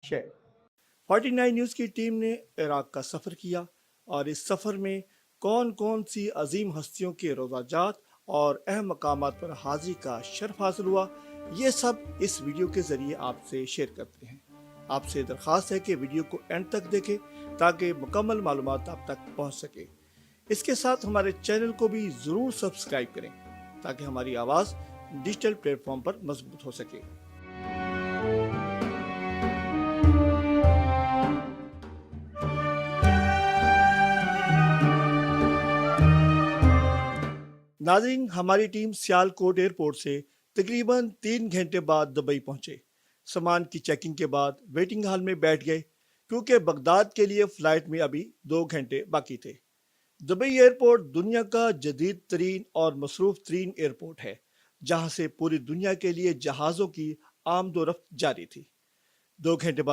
Share 49 news کی team نے عراق کا سفر کیا اور اس سفر میں کون کون سی عظیم ہستیوں کے روزہ جات اور اہم مقامات پر حاضری کا شرف حاصل ہوا، یہ سب اس ویڈیو کے ذریعے آپ سے شیئر کرتے ہیں۔ آپ سے درخواست ہے کہ ویڈیو کو اینڈ تک دیکھیں تاکہ مکمل معلومات آپ تک پہنچ سکے۔ اس کے ساتھ ہمارے چینل کو بھی ضرور سبسکرائب کریں تاکہ ہماری آواز ڈیجیٹل پلیٹ فارم پر مضبوط ہو سکے۔ ناظرین، ہماری ٹیم سیالکوٹ ایئرپورٹ سے تقریباً 3 گھنٹے بعد دبئی پہنچے۔ سامان کی چیکنگ کے بعد ویٹنگ ہال میں بیٹھ گئے کیونکہ بغداد کے لیے فلائٹ میں ابھی 2 گھنٹے باقی تھے۔ دبئی ایئرپورٹ دنیا کا جدید ترین اور مصروف ترین ایئرپورٹ ہے، جہاں سے پوری دنیا کے لیے جہازوں کی آمد و رفت جاری تھی۔ 2 گھنٹے بعد